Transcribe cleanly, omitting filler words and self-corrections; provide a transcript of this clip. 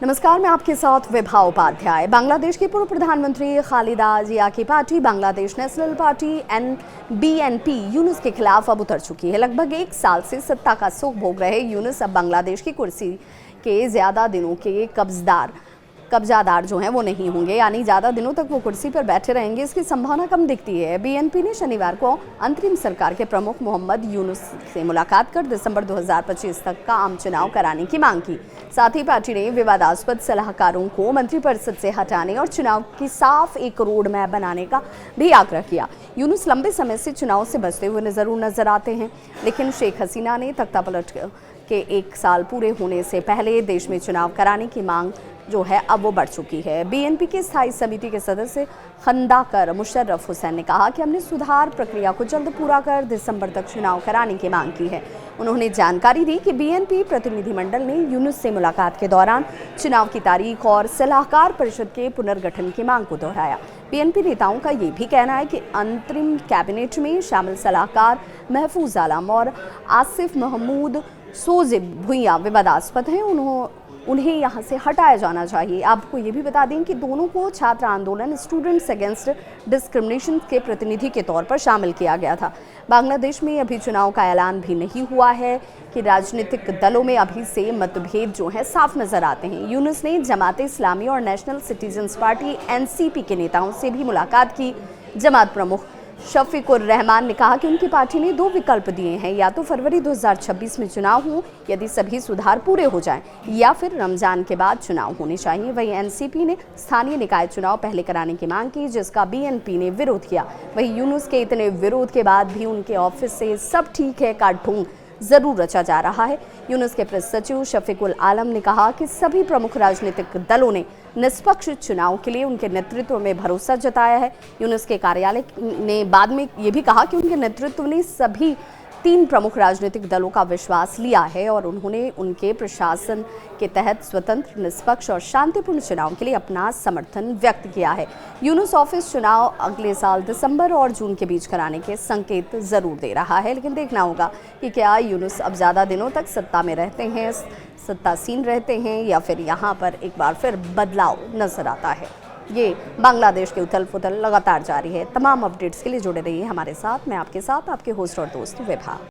नमस्कार, मैं आपके साथ विभा उपाध्याय। बांग्लादेश के पूर्व प्रधानमंत्री खालिदा जिया की party Bangladesh national party BNP Yunus के खिलाफ अब उतर चुकी है। लगभग एक साल से सत्ता का सुख भोग रहे यूनुस अब बांग्लादेश की कुर्सी के ज्यादा दिनों के कब्जादार जो हैं वो नहीं होंगे, यानी ज़्यादा दिनों तक वो कुर्सी पर बैठे रहेंगे, इसकी संभावना कम दिखती है। BNP ने शनिवार को अंतरिम सरकार के प्रमुख मोहम्मद यूनुस से मुलाकात कर दिसंबर 2025 तक का आम चुनाव कराने की मांग की। साथ ही पार्टी ने विवादास्पद सलाहकारों को मंत्रिपरिषद से हटाने और चुनाव की साफ एक रोड मैप बनाने का भी आग्रह किया। यूनुस लंबे समय से चुनाव से बचते हुए नजर आते हैं, लेकिन शेख हसीना ने तख्तापलट के एक साल पूरे होने से पहले देश में चुनाव कराने की मांग जो है अब वो बढ़ चुकी है। BNP की स्थायी समिति के सदस्य खंदाकर मुशर्रफ हुसैन ने कहा कि हमने सुधार प्रक्रिया को जल्द पूरा कर दिसंबर तक चुनाव कराने की मांग की है। उन्होंने जानकारी दी कि BNP प्रतिनिधिमंडल ने यूनुस से मुलाकात के दौरान चुनाव की तारीख और सलाहकार परिषद के पुनर्गठन की मांग को दोहराया। BNP नेताओं का ये भी कहना है कि अंतरिम कैबिनेट में शामिल सलाहकार महफूज आलम और आसिफ महमूद सोजिब भुइयां विवादास्पद हैं, उन्हें यहाँ से हटाया जाना चाहिए। आपको ये भी बता दें कि दोनों को छात्र आंदोलन स्टूडेंट्स अगेंस्ट डिस्क्रिमिनेशन के प्रतिनिधि के तौर पर शामिल किया गया था। बांग्लादेश में अभी चुनाव का ऐलान भी नहीं हुआ है कि राजनीतिक दलों में अभी से मतभेद जो है साफ नजर आते हैं। यूनुस ने जमात इस्लामी और नेशनल सिटीजन्स पार्टी NCP के नेताओं से भी मुलाकात की। जमात प्रमुख शफीकुर रहमान ने कहा कि उनकी पार्टी ने दो विकल्प दिए हैं, या तो फरवरी 2026 में चुनाव हो यदि सभी सुधार पूरे हो जाएं, या फिर रमजान के बाद चुनाव होने चाहिए। वहीं NCP ने स्थानीय निकाय चुनाव पहले कराने की मांग की, जिसका BNP ने विरोध किया। वहीं यूनुस के इतने विरोध के बाद भी उनके ऑफिस से सब ठीक है का ढोंग जरूर रचा जा रहा है। यूनुस के प्रेस सचिव शफीकुल आलम ने कहा कि सभी प्रमुख राजनीतिक दलों ने निष्पक्ष चुनाव के लिए उनके नेतृत्व में भरोसा जताया है। यूनुस के कार्यालय ने बाद में ये भी कहा कि उनके नेतृत्व ने सभी 3 प्रमुख राजनीतिक दलों का विश्वास लिया है और उन्होंने उनके प्रशासन के तहत स्वतंत्र, निष्पक्ष और शांतिपूर्ण चुनाव के लिए अपना समर्थन व्यक्त किया है। यूनुस ऑफिस चुनाव अगले साल दिसंबर और जून के बीच कराने के संकेत जरूर दे रहा है, लेकिन देखना होगा कि क्या यूनुस अब ज़्यादा दिनों तक सत्ता में रहते हैं, सत्तासीन रहते हैं, या फिर यहाँ पर एक बार फिर बदलाव नजर आता है। ये बांग्लादेश के उथल पुथल लगातार जारी है। तमाम अपडेट्स के लिए जुड़े रहिए हमारे साथ। मैं आपके साथ आपके होस्ट और दोस्त विभा।